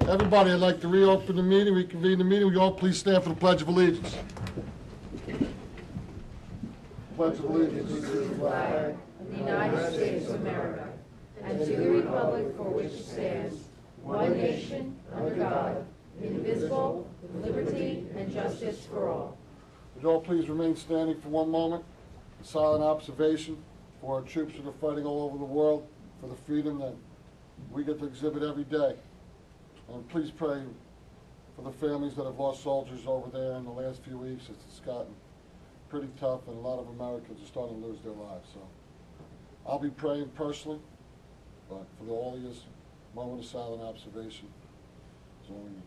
Everybody, I'd like to reopen the meeting, reconvene the meeting. Will you all please stand for the Pledge of Allegiance? Pledge of Allegiance to the flag of the United States of America and to the republic for which it stands, one nation, under God, indivisible, with liberty and justice for all. Would you all please remain standing for one moment in silent observation for our troops that are fighting all over the world for the freedom that we get to exhibit every day. And please pray for the families that have lost soldiers over there in the last few weeks. It's gotten pretty tough, and a lot of Americans are starting to lose their lives. So I'll be praying personally, but for all of you, moment of silent observation is all we need.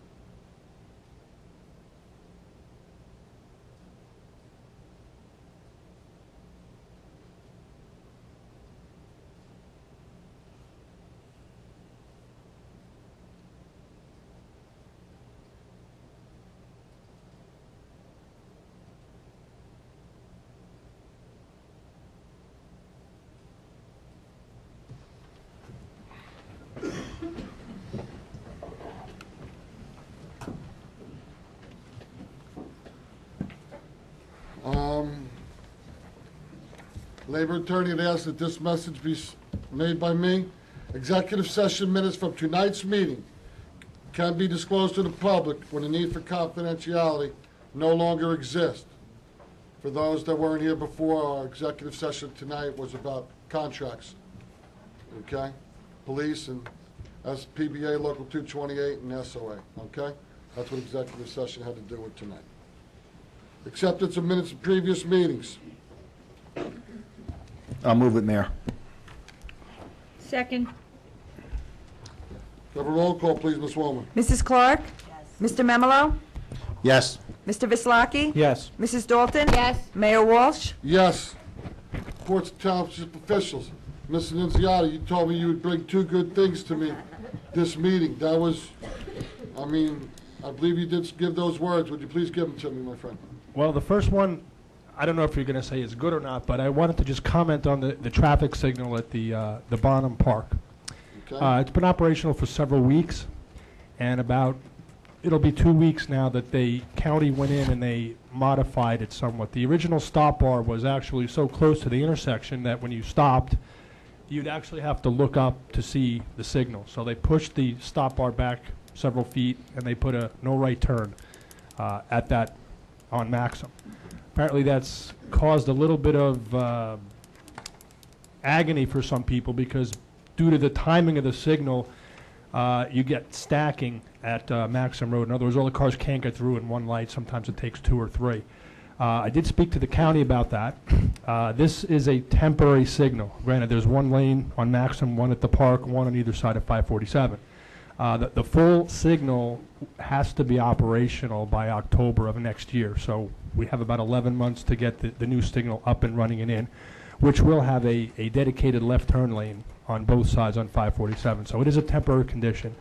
Labor attorney had asked that this message be made by me. Executive session minutes from tonight's meeting can be disclosed to the public when the need for confidentiality no longer exists. For those that weren't here before, our executive session tonight was about contracts, okay? Police and SPBA Local 228 and SOA, okay? That's what executive session had to do with tonight. Acceptance of minutes of previous meetings. I'll move it, Mayor. Second. Have a roll call, please, Ms. Woolman. Mrs. Clark? Yes. Mr. Memolo? Yes. Mr. Vislaki? Yes. Mrs. Dalton? Yes. Mayor Walsh? Yes. Reports of township officials. Mr. Nunziata, you told me you would bring two good things to me this meeting. That was, I mean, I believe you did give those words. Would you please give them to me, my friend? Well, the first one, I don't know if you're going to say it's good or not, but I wanted to just comment on the traffic signal at the Bonham Park. Okay. It's been operational for several weeks, and it'll be 2 weeks now that the county went in and they modified it somewhat. The original stop bar was actually so close to the intersection that when you stopped, you'd actually have to look up to see the signal. So they pushed the stop bar back several feet, and they put a no right turn at that on Maxim. Apparently that's caused a little bit of agony for some people because due to the timing of the signal, you get stacking at Maxim Road. In other words, all the cars can't get through in one light. Sometimes it takes 2 or 3. I did speak to the county about that. This is a temporary signal. Granted, there's one lane on Maxim, one at the park, one on either side of 547. The full signal has to be operational by October of next year. So we have about 11 months to get the new signal up and running and in, which will have a dedicated left turn lane on both sides on 547. So it is a temporary condition.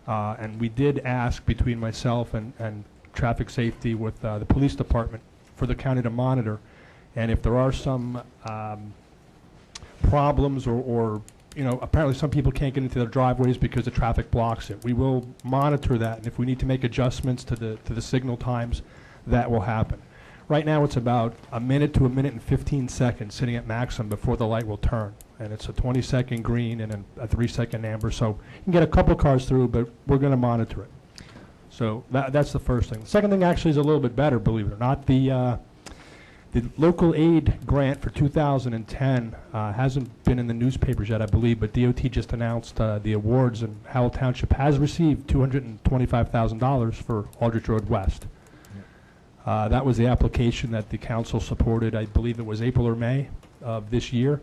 And we did ask between myself and traffic safety with the police department for the county to monitor. And if there are some problems or you know, apparently some people can't get into their driveways because the traffic blocks it. We will monitor that, and if we need to make adjustments to the signal times, that will happen. Right now it's about a minute to a minute and 15 seconds sitting at Maxim before the light will turn. And it's a 20-second green and a 3-second amber. So you can get a couple cars through, but we're going to monitor it. So that's the first thing. The second thing actually is a little bit better, believe it or not. The local aid grant for 2010 hasn't been in the newspapers yet, I believe, but DOT just announced the awards, and Howell Township has received $225,000 for Aldrich Road West. That was the application that the council supported. I believe it was April or May of this year.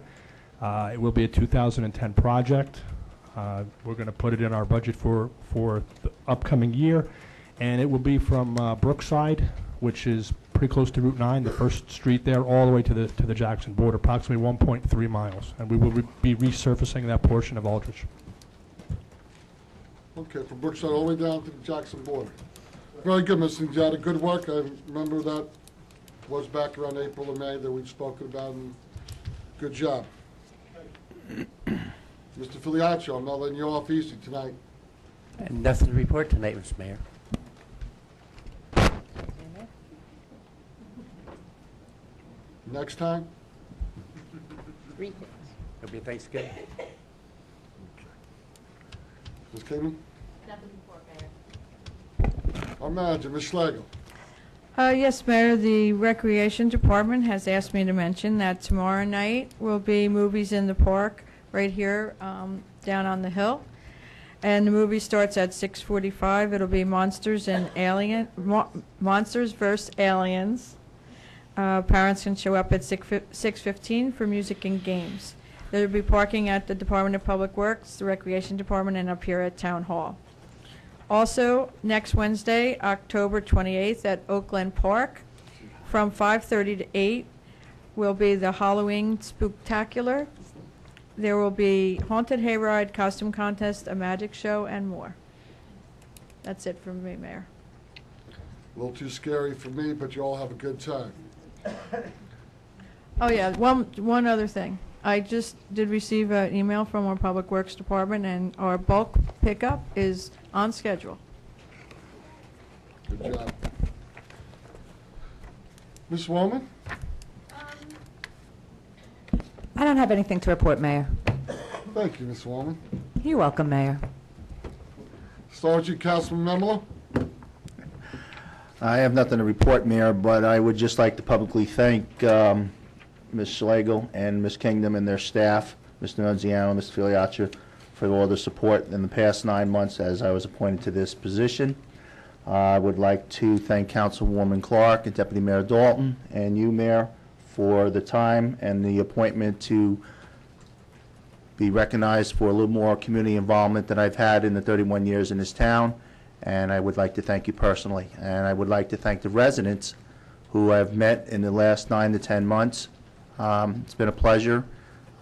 It will be a 2010 project. We're going to put it in our budget for the upcoming year, and it will be from Brookside, which is pretty close to Route 9, the first street there, all the way to the Jackson border, approximately 1.3 miles. And we will be resurfacing that portion of Aldrich. Okay, from Brookside all the way down to the Jackson border. Very good, Mr. Nunziata. Good work. I remember that was back around April or May that we'd spoken about, and good job. Mr. Filiaccio, I'm not letting you off easy tonight. And nothing to report tonight, Mr. Mayor. Next time? It'll be Thanksgiving. Ms. Kingman? Nothing before, Mayor. Our manager, Ms. Schlegel. Yes, Mayor, the Recreation Department has asked me to mention that tomorrow night will be movies in the park right here down on the hill. And the movie starts at 6:45. It'll be Monsters vs. Aliens. Parents can show up at 6:15 for music and games. There will be parking at the Department of Public Works, the Recreation Department, and up here at Town Hall. Also, next Wednesday, October 28th, at Oakland Park, from 5:30 to 8, will be the Halloween Spooktacular. There will be Haunted Hayride, costume contest, a magic show, and more. That's it from me, Mayor. A little too scary for me, but you all have a good time. Oh, yeah, one other thing. I just did receive an email from our Public Works Department, and our bulk pickup is on schedule. Good job. Ms. Woman? I don't have anything to report, Mayor. Thank you, Ms. Woman. You're welcome, Mayor. Sergeant Councilman Memolo? I have nothing to report, Mayor, but I would just like to publicly thank Ms. Schlegel and Ms. Kingdom and their staff, Mr. Nunziano and Mr. Filiaccia, for all the support in the past 9 months as I was appointed to this position. I would like to thank Councilwoman Clark and Deputy Mayor Dalton and you, Mayor, for the time and the appointment to be recognized for a little more community involvement than I've had in the 31 years in this town. And I would like to thank you personally. And I would like to thank the residents who I've met in the last 9 to 10 months. It's been a pleasure.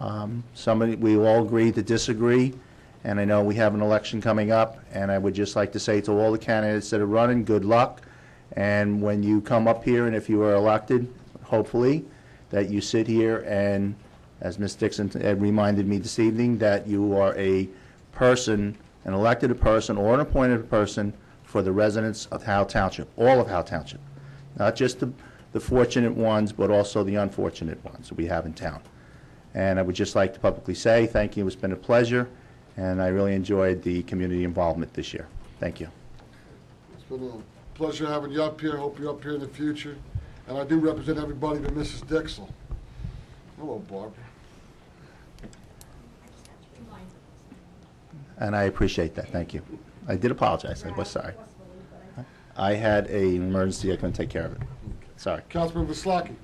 We all agree to disagree, and I know we have an election coming up, and I would just like to say to all the candidates that are running, good luck. And when you come up here, and if you are elected, hopefully, that you sit here and, as Ms. Dixon had reminded me this evening, that you are a person, an elected person or an appointed person for the residents of Howell Township, all of Howell Township, not just the fortunate ones, but also the unfortunate ones that we have in town. And I would just like to publicly say thank you. It's been a pleasure, and I really enjoyed the community involvement this year. Thank you. It's been a pleasure having you up here. Hope you're up here in the future. And I do represent everybody but Mrs. Dixell. Hello, Barbara. And I appreciate that. Thank you. I did apologize. I was sorry. I had an emergency. I couldn't take care of it. Sorry. Councilman Vislaki.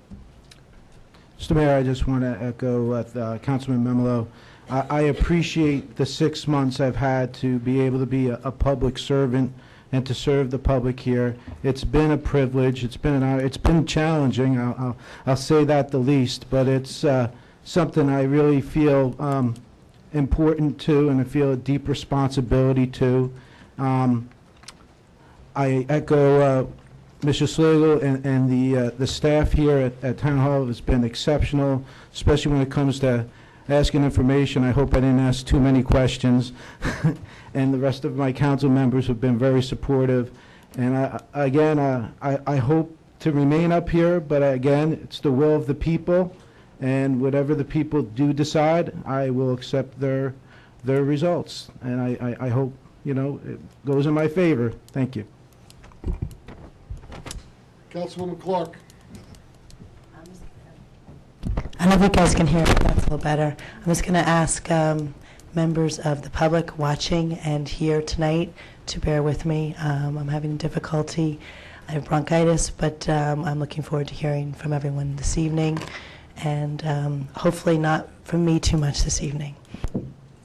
Mr. Mayor, I just want to echo what Councilman Memolo. I appreciate the 6 months I've had to be able to be a public servant and to serve the public here. It's been a privilege. It's been challenging. I'll say that the least, but it's something I really feel important to, and I feel a deep responsibility to. I echo Mr. Schlegel and the staff here at Town Hall has been exceptional, especially when it comes to asking information. I hope I didn't ask too many questions. And the rest of my council members have been very supportive. And I hope to remain up here, but again, it's the will of the people. And whatever the people do decide, I will accept their results. And I hope, it goes in my favor. Thank you. Councilwoman Clark. I don't know if you guys can hear me, that's a little better. I'm just going to ask members of the public watching and here tonight to bear with me. I'm having difficulty. I have bronchitis, but I'm looking forward to hearing from everyone this evening, and hopefully not from me too much this evening.